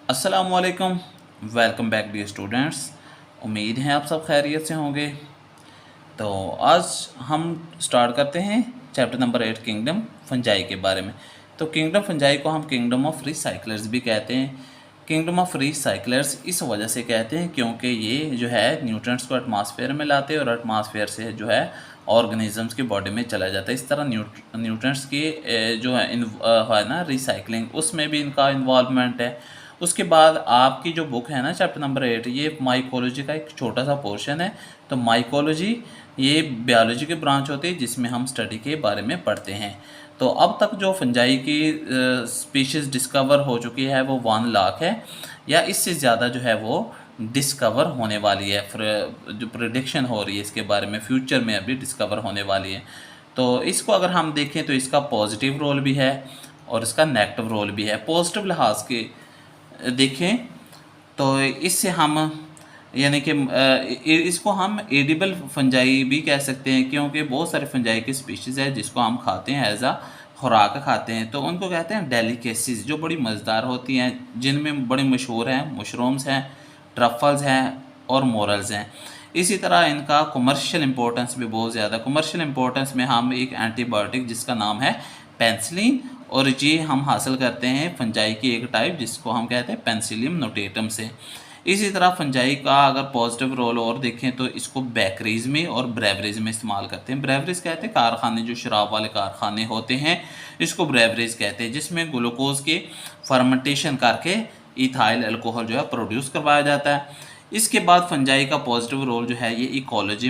अस्सलामुअलैकुम। Welcome back dear students. उम्मीद है आप सब खैरियत से होंगे। तो आज हम स्टार्ट करते हैं चैप्टर नंबर 8 किंगडम फंजाई के बारे में। तो किंगडम फंजाई को हम किंगडम ऑफ रिसाइक्लर्स भी कहते हैं। किंगडम ऑफ रिसाइक्लर्स इस वजह से कहते हैं क्योंकि ये जो है न्यूट्रिएंट्स को एटमॉस्फेयर में लाते हैं और एटमॉस्फेयर से जो है ऑर्गेनिजम्स की बॉडी में चला जाता है। इस तरह न्यूट्रिएंट्स की जो है ना रिसाइकलिंग, उसमें भी इनका इन्वॉल्वमेंट है। उसके बाद आपकी जो बुक है ना चैप्टर नंबर 8, ये माइकोलॉजी का एक छोटा सा पोर्शन है। तो माइकोलॉजी ये बायोलॉजी की ब्रांच होती है जिसमें हम स्टडी के बारे में पढ़ते हैं। तो अब तक जो फंजाई की स्पीशीज़ डिस्कवर हो चुकी है वो 1 लाख है, या इससे ज़्यादा जो है वो डिस्कवर होने वाली है। जो प्रिडिक्शन हो रही है इसके बारे में, फ्यूचर में अभी डिस्कवर होने वाली है। तो इसको अगर हम देखें तो इसका पॉजिटिव रोल भी है और इसका नेगेटिव रोल भी है। पॉजिटिव लिहाज के देखें तो इससे हम यानी कि इसको हम एडिबल फंजाई भी कह सकते हैं, क्योंकि बहुत सारे फंजाई की स्पीशीज़ है जिसको हम खाते हैं, एज आ खुराक खाते हैं। तो उनको कहते हैं डेलिकेसीज, जो बड़ी मज़ेदार होती हैं, जिनमें बड़े मशहूर हैं मशरूम्स हैं, ट्रफल्स हैं और मोरल्स हैं। इसी तरह इनका कमर्शियल इंपॉर्टेंस भी बहुत ज़्यादा। कमर्शियल इंपॉर्टेंस में हम एक एंटीबायोटिक जिसका नाम है पेंसिलिन, और ये हम हासिल करते हैं फंजाई की एक टाइप जिसको हम कहते हैं पेंसिलियम नोटेटम से। इसी तरह फंजाई का अगर पॉजिटिव रोल और देखें तो इसको बेकरीज में और ब्रेवरीज में इस्तेमाल करते हैं। ब्रेवरीज कहते हैं कारखाने, जो शराब वाले कारखाने होते हैं, इसको ब्रेवरीज कहते हैं, जिसमें ग्लूकोज के फर्मेंटेशन करके इथाइल अल्कोहल जो है प्रोड्यूस करवाया जाता है। इसके बाद फंजाई का पॉजिटिव रोल जो है ये इकोलॉजी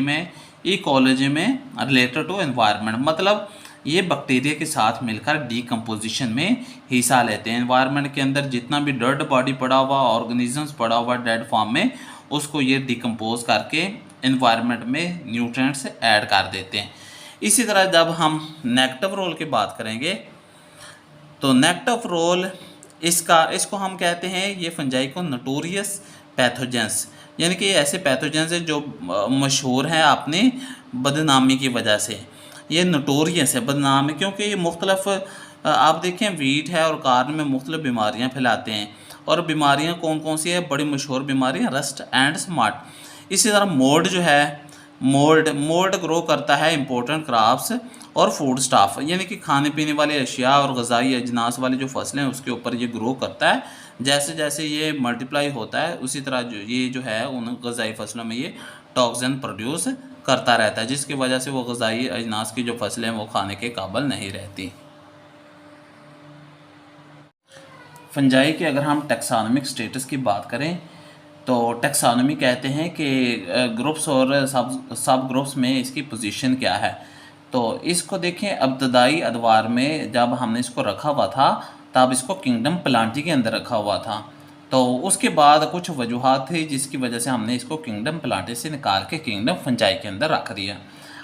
में रिलेटेड टू एनवायरनमेंट, मतलब ये बैक्टीरिया के साथ मिलकर डीकम्पोजिशन में हिस्सा लेते हैं। एनवायरनमेंट के अंदर जितना भी डेड बॉडी पड़ा हुआ, ऑर्गेनिजम्स पड़ा हुआ डेड फॉर्म में, उसको ये डिकम्पोज करके एनवायरनमेंट में न्यूट्रिएंट्स ऐड कर देते हैं। इसी तरह जब हम नेगेटिव रोल की बात करेंगे तो नेगेटिव रोल इसको हम कहते हैं, ये फंजाई को नोटोरियस पैथोजेंस, यानी कि ऐसे पैथोजेंस हैं जो मशहूर हैं अपनी बदनामी की वजह से। ये नोटोरियस है, बदनाम है, क्योंकि ये मुख्तलफ आप देखें वीट है और कार्न में मुख्तलिफ बीमारियां फैलाते हैं। और बीमारियां कौन कौन सी है? बड़ी मशहूर बीमारियां रस्ट एंड स्मार्ट। इसी तरह मोल्ड जो है, मोल्ड ग्रो करता है इंपॉर्टेंट क्रॉप्स और फूड स्टाफ, यानी कि खाने पीने वाली अशिया और ग़िज़ाई अजनास वाली जो फसलें हैं उसके ऊपर ये ग्रो करता है। जैसे जैसे ये मल्टीप्लाई होता है उसी तरह जो है उन ग़िज़ाई फसलों में ये टॉक्सिन प्रोड्यूस करता रहता है, जिसकी वजह से वो ग़िज़ाई अजनास की जो फसलें हैं वो खाने के काबिल नहीं रहती। फंजाई के अगर हम टैक्सोनॉमिक स्टेटस की बात करें तो टैक्सोनॉमी कहते हैं कि ग्रुप्स और सब ग्रुप्स में इसकी पोजीशन क्या है। तो इसको देखें, इब्तदाई अदवार में जब हमने इसको रखा हुआ था तब इसको किंगडम प्लांटी के अंदर रखा हुआ था। तो उसके बाद कुछ वजूहात थी जिसकी वजह से हमने इसको किंगडम प्लांटी से निकाल के किंगडम फंजाई के अंदर रख दिया।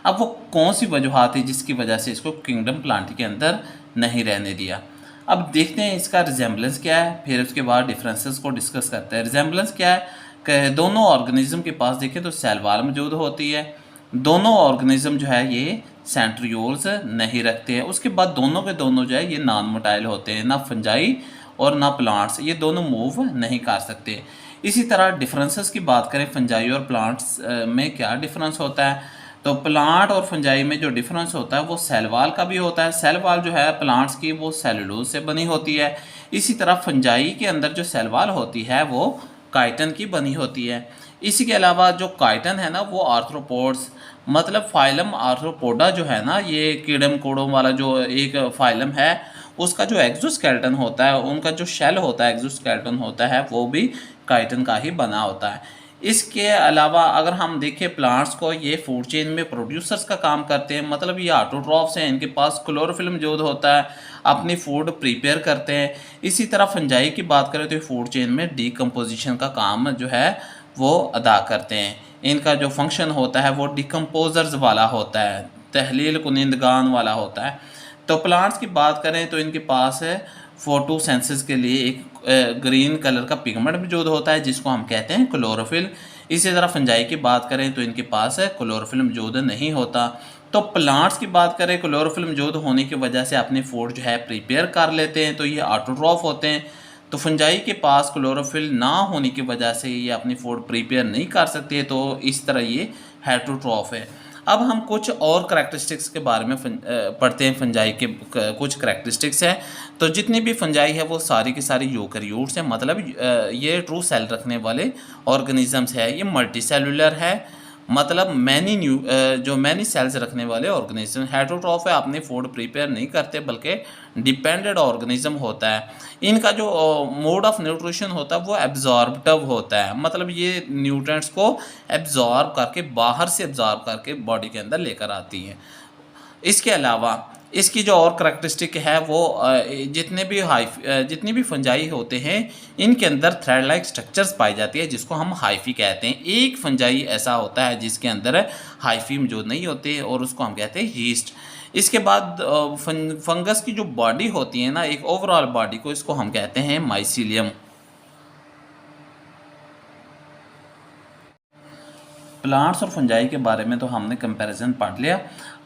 अब वो कौन सी वजूहात थी जिसकी वजह से इसको किंगडम प्लांटी के अंदर नहीं रहने दिया? अब देखते हैं इसका रिजेम्बलेंस क्या है, फिर उसके बाद डिफरेंसेस को डिस्कस करते हैं। रिजेम्बलेंस क्या है कि दोनों ऑर्गेनिज्म के पास देखें तो सेल वॉल मौजूद होती है। दोनों ऑर्गेनिज्म जो है ये सेंट्रियोल्स नहीं रखते हैं। उसके बाद दोनों के दोनों जो है ये नॉन मोटाइल होते हैं, ना फंजाई और ना प्लांट्स, ये दोनों मूव नहीं कर सकते। इसी तरह डिफरेंसेस की बात करें, फंजाई और प्लांट्स में क्या डिफरेंस होता है? तो प्लांट और फंजाई में जो डिफरेंस होता है वो सेल वॉल का भी होता है। सेल वॉल जो है प्लांट्स की वो सेलुलोज से बनी होती है। इसी तरह फंजाई के अंदर जो सेल वॉल होती है वो काइटन की बनी होती है। इसी के अलावा जो काइटन है ना वो आर्थ्रोपोड्स, मतलब फाइलम आर्थ्रोपोडा जो है ना, ये कीड़े मकोड़ों वाला जो एक फाइलम है, उसका जो एक्सोस्केलेटन होता है, उनका जो शेल होता है, एक्सोस्केलेटन होता है, वो भी काइटन का ही बना होता है। इसके अलावा अगर हम देखें प्लांट्स को, ये फूड चेन में प्रोड्यूसर्स का काम करते हैं, मतलब ये ऑटोट्रॉफ्स हैं, इनके पास क्लोरोफिल मौजूद होता है, अपनी फूड प्रिपेयर करते हैं। इसी तरह फंजाई की बात करें तो फूड चेन में डीकम्पोजिशन का काम जो है वो अदा करते हैं। इनका जो फंक्शन होता है वो डिकम्पोजर्स वाला होता है, तहलील कुनिंदगान वाला होता है। तो प्लांट्स की बात करें तो इनके पास है फोटोसेंसिस के लिए एक ग्रीन कलर का पिगमेंट मौजूद होता है जिसको हम कहते हैं क्लोरोफिल। इसी तरह फंजाई की बात करें तो इनके पास है क्लोरोफिल मौजूद नहीं होता। तो प्लांट्स की बात करें, क्लोरोफिल मौजूद होने की वजह से अपनी फूड जो है प्रिपेयर कर लेते हैं, तो ये ऑटोट्रॉफ होते हैं। तो फंजाई के पास क्लोरोफिल ना होने की वजह से ये अपनी फूड प्रिपेयर नहीं कर सकते, तो इस तरह ये हेटरोट्रॉफ है। अब हम कुछ और करैक्टरिस्टिक्स के बारे में पढ़ते हैं। फंजाई के कुछ करैक्टरिस्टिक्स हैं। तो जितनी भी फंजाई है वो सारी की सारी यूकैरियोट्स हैं, मतलब ये ट्रू सेल रखने वाले ऑर्गेनिजम्स है। ये मल्टी सेलुलर है, मतलब जो मैनी सेल्स रखने वाले ऑर्गेनिज्म। हेटरोट्रॉफ है, अपनी फूड प्रिपेयर नहीं करते बल्कि डिपेंडेंट ऑर्गेनिज्म होता है। इनका जो मोड ऑफ न्यूट्रिशन होता है वो एब्जॉर्बटिव होता है, मतलब ये न्यूट्रिएंट्स को एब्जॉर्ब करके, बाहर से एब्जॉर्ब करके बॉडी के अंदर लेकर आती है। इसके अलावा इसकी जो और करैक्टरिस्टिक है वो जितनी भी फंजाई होते हैं इनके अंदर थ्रेड लाइक स्ट्रक्चर्स पाई जाती है, जिसको हम हाइफी कहते हैं। एक फंजाई ऐसा होता है जिसके अंदर हाइफी मौजूद नहीं होते और उसको हम कहते हैं यीस्ट। इसके बाद फंगस की जो बॉडी होती है ना, एक ओवरऑल बॉडी को, इसको हम कहते हैं माइसीलियम। प्लांट्स और फंजाई के बारे में तो हमने कंपैरिजन पढ़ लिया।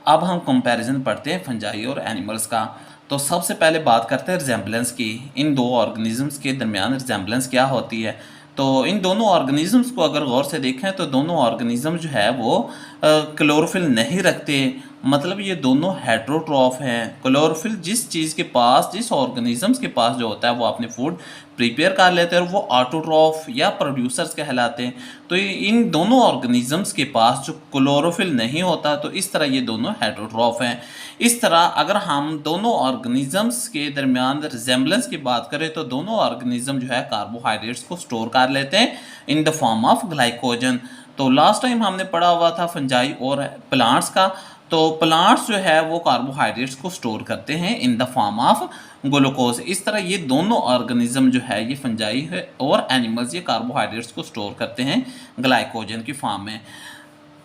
अब हम कंपैरिजन पढ़ते हैं फंजाई और एनिमल्स का। तो सबसे पहले बात करते हैं रिजेम्बलेंस की। इन दो ऑर्गेनिजम्स के दरमियान रिजेम्बलेंस क्या होती है। तो इन दोनों ऑर्गेनिजम्स को अगर गौर से देखें तो दोनों ऑर्गेनिज्म जो है वो क्लोरोफिल नहीं रखते, मतलब ये दोनों हेटरोट्रॉफ हैं। क्लोरोफिल जिस ऑर्गेनिजम्स के पास जो होता है वो अपने फूड प्रिपेयर कर लेते हैं और वो ऑटोट्रॉफ या प्रोड्यूसर्स कहलाते हैं। तो इन दोनों ऑर्गेनिजम्स के पास जो क्लोरोफिल नहीं होता, तो इस तरह ये दोनों हेटरोट्रॉफ हैं। इस तरह अगर हम दोनों ऑर्गेनिजम्स के दरमियान रिजेम्बलेंस की बात करें तो दोनों ऑर्गेनिज्म जो है कार्बोहाइड्रेट्स को स्टोर कर लेते हैं in the form of glycogen. तो लास्ट टाइम हमने पढ़ा हुआ था फंजाई और प्लांट्स का। तो प्लांट्स जो है वो कार्बोहाइड्रेट्स को स्टोर करते हैं in the form of glucose. इस तरह ये दोनों ऑर्गेनिज्म जो है, ये फंजाई है और एनिमल्स, ये कार्बोहाइड्रेट्स को स्टोर करते हैं ग्लाइकोजन की फॉर्म में।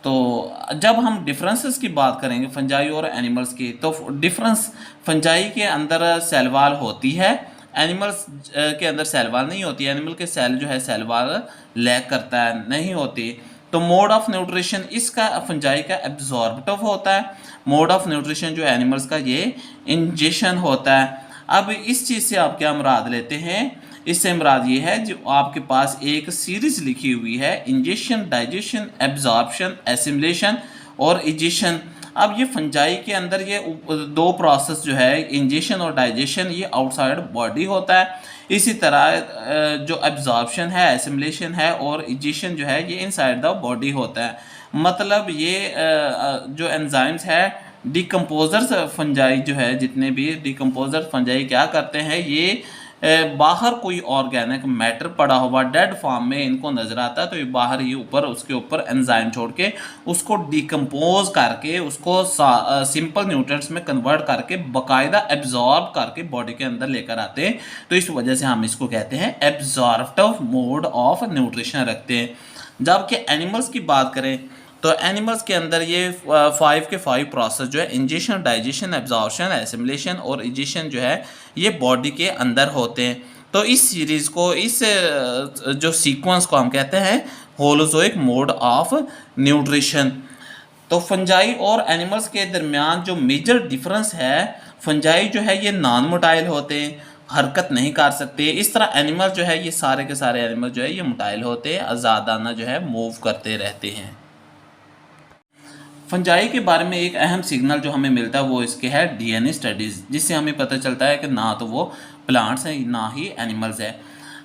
तो जब हम डिफरेंसेस की बात करेंगे फंजाई और एनिमल्स की, तो डिफरेंस फंजाई के अंदर सेल वॉल होती है, एनिमल्स के अंदर सेल वॉल नहीं होती। एनिमल के सेल जो है सेल वॉल लैक करता है, नहीं होती। तो मोड ऑफ न्यूट्रिशन इसका फंजाई का एब्जॉर्बटिव होता है। मोड ऑफ न्यूट्रिशन जो एनिमल्स का ये इंजेक्शन होता है। अब इस चीज़ से आप क्या मुराद लेते हैं, इससे मुराद ये है जो आपके पास एक सीरीज लिखी हुई है, इंजेक्शन, डाइजेशन, एब्जॉर्प्शन, एसिमिलेशन और इजेशन। अब ये फंजाई के अंदर ये दो प्रोसेस जो है, इंजेक्शन और डाइजेशन, ये आउटसाइड बॉडी होता है। इसी तरह जो एब्जॉर्प्शन है, एसिमिलेशन है और इजेशन जो है ये इनसाइड द बॉडी होता है। मतलब ये जो एंजाइम्स है, डिकम्पोजर्स फंजाई जो है, जितने भी डिकम्पोजर फंजाई क्या करते हैं, ये बाहर कोई ऑर्गेनिक मैटर पड़ा हुआ डेड फॉर्म में इनको नज़र आता है, तो ये बाहर ही ऊपर उसके ऊपर एंजाइम छोड़ के उसको डिकम्पोज करके उसको सिंपल न्यूट्रिएंट्स में कन्वर्ट करके बाकायदा एब्जॉर्ब करके बॉडी के अंदर लेकर आते हैं। तो इस वजह से हम इसको कहते हैं एब्जॉर्प्टिव मोड ऑफ न्यूट्रिशन रखते हैं। जबकि एनिमल्स की बात करें तो एनिमल्स के अंदर ये 5 के 5 प्रोसेस जो है, इंजेक्शन, डाइजेशन, एब्जॉर्प्शन, एसिमिलेशन और इजेशन जो है ये बॉडी के अंदर होते हैं। तो इस सीरीज़ को, इस जो सीक्वेंस को हम कहते हैं होलोजोइक मोड ऑफ न्यूट्रिशन। तो फंजाई और एनिमल्स के दरमियान जो मेजर डिफरेंस है, फंजाई जो है ये नॉन मोटाइल होते हैं, हरकत नहीं कर सकते। इस तरह एनिमल जो है, ये सारे के सारे एनिमल जो है ये मोटाइल होते हैं, आज़ादाना जो है मूव करते रहते हैं। फंजाई के बारे में एक अहम सिग्नल जो हमें मिलता है वो इसके है डीएनए स्टडीज़, जिससे हमें पता चलता है कि ना तो वो प्लांट्स हैं ना ही एनिमल्स है।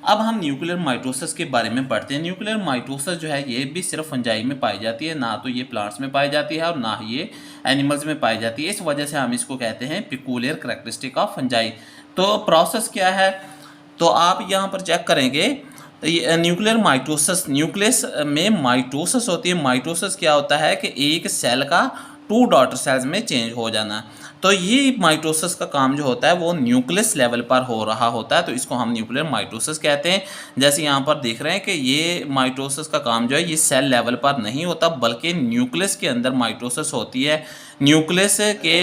अब हम न्यूक्लियर माइटोसिस के बारे में पढ़ते हैं। न्यूक्लियर माइटोसिस जो है ये भी सिर्फ फंजाई में पाई जाती है, ना तो ये प्लांट्स में पाई जाती है और ना ही ये एनिमल्स में पाई जाती है। इस वजह से हम इसको कहते हैं पिकुलियर करैक्टरिस्टिक ऑफ फंजाई। तो प्रोसेस क्या है, तो आप यहाँ पर चेक करेंगे न्यूक्लियर माइटोसिस, न्यूक्लियस में माइटोसिस होती है। माइटोसिस क्या होता है कि एक सेल का 2 डॉटर सेल्स में चेंज हो जाना। तो ये माइटोसिस का काम जो होता है वो न्यूक्लियस लेवल पर हो रहा होता है, तो इसको हम न्यूक्लियर माइटोसिस कहते हैं। जैसे यहाँ पर देख रहे हैं कि ये माइटोसिस का काम जो है ये सेल लेवल पर नहीं होता, बल्कि न्यूक्लियस के अंदर माइटोसिस होती है। न्यूक्लियस के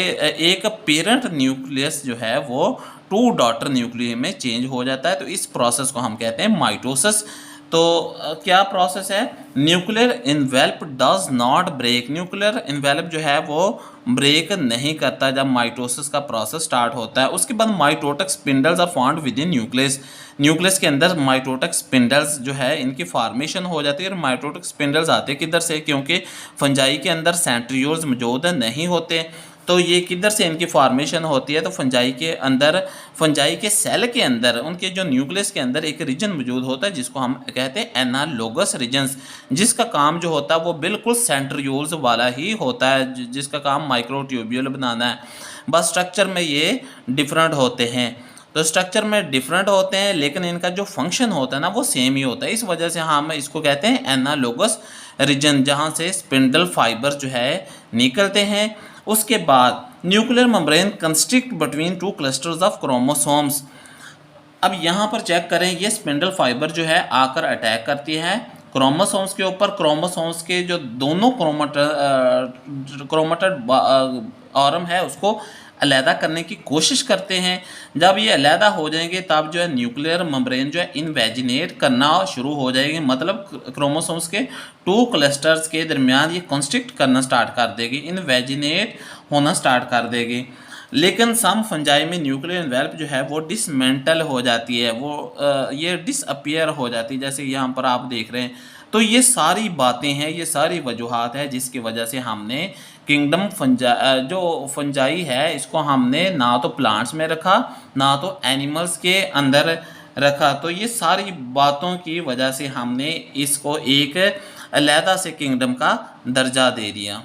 एक पेरेंट न्यूक्लियस जो है वो 2 डॉटर न्यूक्लियस में चेंज हो जाता है, तो इस प्रोसेस को हम कहते हैं माइटोसिस। तो तो क्या प्रोसेस है, nuclear envelope does not break, nuclear envelope जो है वो ब्रेक नहीं करता जब माइटोसिस का प्रोसेस स्टार्ट होता है। उसके बाद mitotic spindles are found within nucleus, nucleus के अंदर माइटोटिक स्पिंडल्स जो है इनकी फॉर्मेशन हो जाती है। और माइटोटिक स्पिंडल्स आते किधर से, क्योंकि फंजाई के अंदर सेंट्रियोल्स मौजूद नहीं होते, तो ये किधर से इनकी फॉर्मेशन होती है, तो फंजाई के अंदर, फंजाई के सेल के अंदर उनके जो न्यूक्लियस के अंदर एक रीजन मौजूद होता है जिसको हम कहते हैं एनालोगस रीजन्स, जिसका काम जो होता है वो बिल्कुल सेंट्रियोल्स वाला ही होता है, जिसका काम माइक्रोट्यूब्यूल बनाना है। बस स्ट्रक्चर में ये डिफरेंट होते हैं, तो स्ट्रक्चर में डिफरेंट होते हैं लेकिन इनका जो फंक्शन होता है ना वो सेम ही होता है। इस वजह से हम इसको कहते हैं एनालोगस रीजन, जहाँ से स्पिंडल फाइबर जो है निकलते हैं। उसके बाद nuclear membrane constrict between two clusters of chromosomes. अब यहाँ पर चेक करें, ये स्पिंडल फाइबर जो है आकर अटैक करती है क्रोमोसोम्स के ऊपर। क्रोमोसोम्स के जो दोनों क्रोमेटेड आर्म है उसको अलहदा करने की कोशिश करते हैं। जब ये अलहदा हो जाएंगे तब जो है न्यूक्लियर मेम्ब्रेन जो है इन्वेजिनेट करना शुरू हो जाएगी, मतलब क्रोमोसोम्स के टू क्लस्टर्स के दरमियान ये कॉन्स्ट्रिक्ट करना स्टार्ट कर देगी, इन्वेजिनेट होना स्टार्ट कर देगी। लेकिन सम फंजाई में न्यूक्लियर इन्वेल्प जो है वो डिसमेंटल हो जाती है, वो ये डिसअपियर हो जाती है, जैसे यहाँ पर आप देख रहे हैं। तो ये सारी बातें हैं, ये सारी वजूहात है जिसकी वजह से हमने किंगडम जो फंजाई है इसको हमने ना तो प्लांट्स में रखा ना तो एनिमल्स के अंदर रखा। तो ये सारी बातों की वजह से हमने इसको एक अलहदा से किंगडम का दर्जा दे दिया।